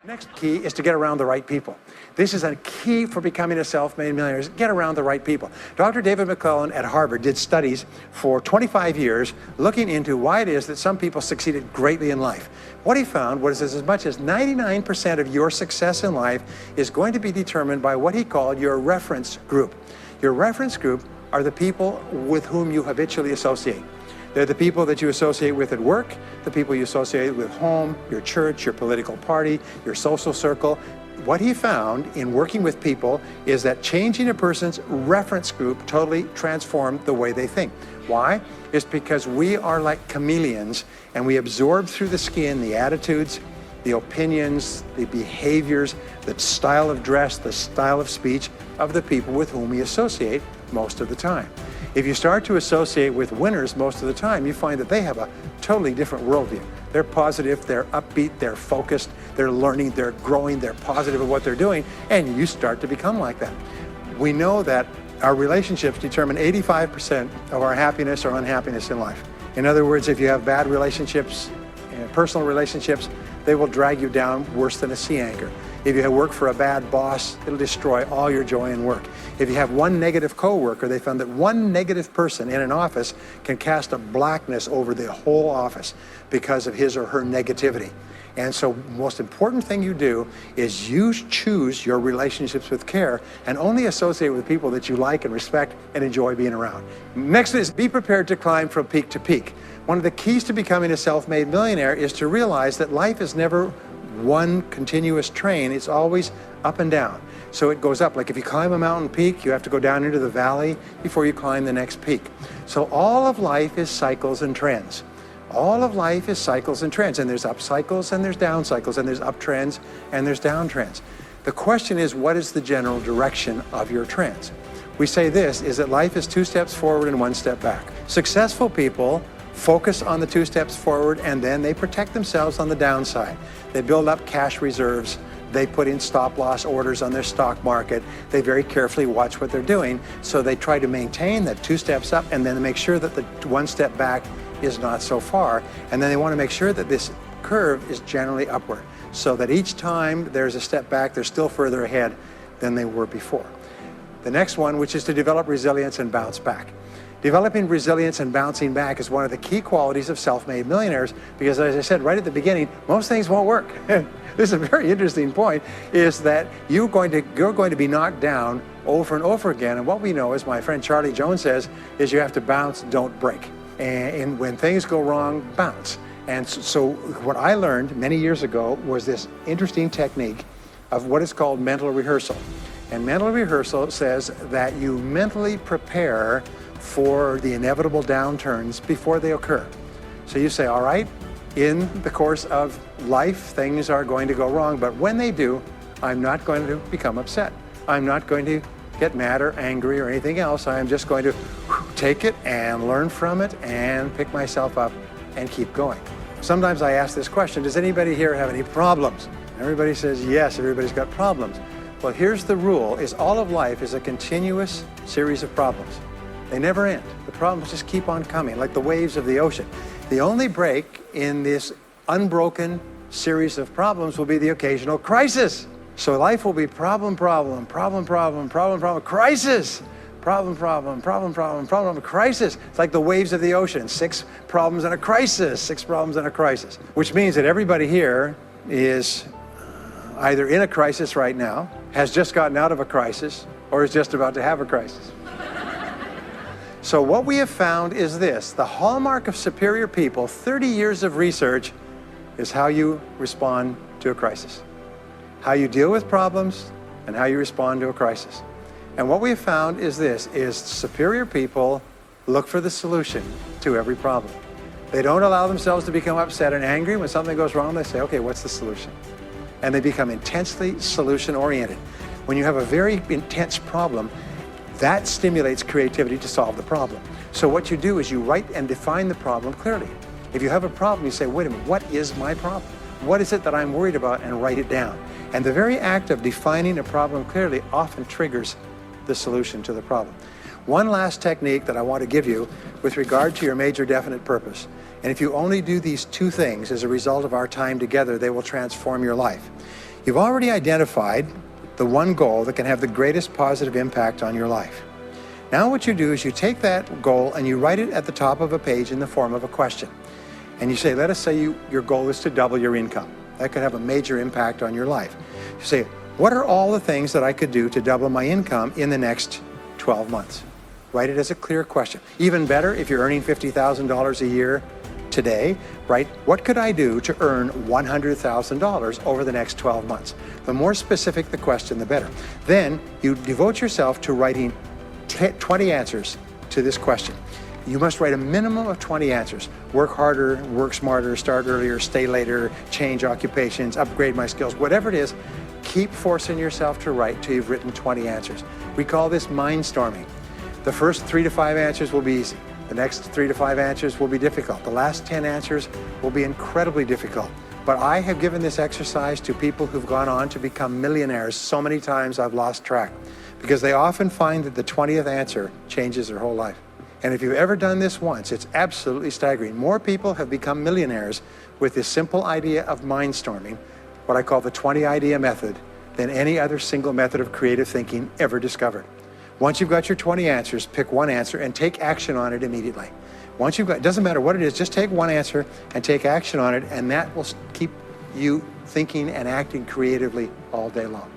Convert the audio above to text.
Next key is to get around the right people. This is a key for becoming a self-made millionaire, is get around the right people. Dr. David McClellan at Harvard did studies for 25 years looking into why it is that some people succeeded greatly in life. What he found was as much as 99% of your success in life is going to be determined by what he called your reference group. Your reference group are the people with whom you habitually associate. They're the people that you associate with at work, the people you associate with home, your church, your political party, your social circle. What he found in working with people is that changing a person's reference group totally transformed the way they think. Why? It's because we are like chameleons and we absorb through the skin the attitudes, the opinions, the behaviors, the style of dress, the style of speech of the people with whom we associate most of the time. If you start to associate with winners most of the time, you find that they have a totally different worldview. They're positive, they're upbeat, they're focused, they're learning, they're growing, they're positive at what they're doing, and you start to become like that. We know that our relationships determine 85% of our happiness or unhappiness in life. In other words, if you have bad relationships, personal relationships, they will drag you down worse than a sea anchor. If you work for a bad boss, it'll destroy all your joy in work. If you have one negative coworker, they found that one negative person in an office can cast a blackness over the whole office because of his or her negativity. And so the most important thing you do is you choose your relationships with care and only associate with people that you like and respect and enjoy being around. Next is be prepared to climb from peak to peak. One of the keys to becoming a self-made millionaire is to realize that life is never one continuous train. It's always up and down. So it goes up. Like if you climb a mountain peak, you have to go down into the valley before you climb the next peak. So all of life is cycles and trends. All of life is cycles and trends. And there's up cycles and there's down cycles and there's up trends and there's down trends. The question is, what is the general direction of your trends? We say this, is that life is 2 steps forward and 1 step back. Successful people focus on the 2 steps forward and then they protect themselves on the downside. They build up cash reserves. They put in stop loss orders on their stock market. They very carefully watch what they're doing. So they try to maintain that 2 steps up and then make sure that the 1 step back is not so far. And then they want to make sure that this curve is generally upward so that each time there's a step back, they're still further ahead than they were before. The next one, which is to develop resilience and bounce back. Developing resilience and bouncing back is one of the key qualities of self-made millionaires because, as I said right at the beginning, most things won't work. This is a very interesting point, is that you're going to be knocked down over and over again. And what we know, as my friend Charlie Jones says, is you have to bounce, don't break. And when things go wrong, bounce. And so what I learned many years ago was this interesting technique of what is called mental rehearsal. And mental rehearsal says that you mentally prepare for the inevitable downturns before they occur. So you say, all right, in the course of life, things are going to go wrong, but when they do, I'm not going to become upset. I'm not going to get mad or angry or anything else. I am just going to take it and learn from it and pick myself up and keep going. Sometimes I ask this question, does anybody here have any problems? Everybody says, yes, everybody's got problems. Well, here's the rule, is all of life is a continuous series of problems. They never end. The problems just keep on coming, like the waves of the ocean. The only break in this unbroken series of problems will be the occasional crisis. So life will be problem, problem, problem, problem, problem, problem, crisis. Problem, problem, problem, problem, problem, crisis. It's like the waves of the ocean. 6 problems and a crisis, 6 problems and a crisis. Which means that everybody here is either in a crisis right now, has just gotten out of a crisis, or is just about to have a crisis. So what we have found is this, the hallmark of superior people, 30 years of research, is how you respond to a crisis. How you deal with problems and how you respond to a crisis. And what we have found is this, is superior people look for the solution to every problem. They don't allow themselves to become upset and angry. When something goes wrong, they say, okay, what's the solution? And they become intensely solution-oriented. When you have a very intense problem, that stimulates creativity to solve the problem. So what you do is you write and define the problem clearly. If you have a problem, you say, wait a minute, what is my problem? What is it that I'm worried about? And write it down. And the very act of defining a problem clearly often triggers the solution to the problem. One last technique that I want to give you with regard to your major definite purpose. And if you only do these 2 things as a result of our time together, they will transform your life. You've already identified the one goal that can have the greatest positive impact on your life. Now what you do is you take that goal and you write it at the top of a page in the form of a question. And you say, let us say your goal is to double your income. That could have a major impact on your life. You say, what are all the things that I could do to double my income in the next 12 months? Write it as a clear question. Even better, if you're earning $50,000 a year today, write, what could I do to earn $100,000 over the next 12 months? The more specific the question, the better. Then you devote yourself to writing 20 answers to this question. You must write a minimum of 20 answers. Work harder, work smarter, start earlier, stay later, change occupations, upgrade my skills, whatever it is, keep forcing yourself to write till you've written 20 answers. We call this mindstorming. The first 3 to 5 answers will be easy. The next 3 to 5 answers will be difficult. The last 10 answers will be incredibly difficult. But I have given this exercise to people who've gone on to become millionaires so many times I've lost track, because they often find that the 20th answer changes their whole life. And if you've ever done this once, it's absolutely staggering. More people have become millionaires with this simple idea of mindstorming, what I call the 20 idea method, than any other single method of creative thinking ever discovered. Once you've got your 20 answers, pick one answer and take action on it immediately. Once you've got, it doesn't matter what it is, just take one answer and take action on it, and that will keep you thinking and acting creatively all day long.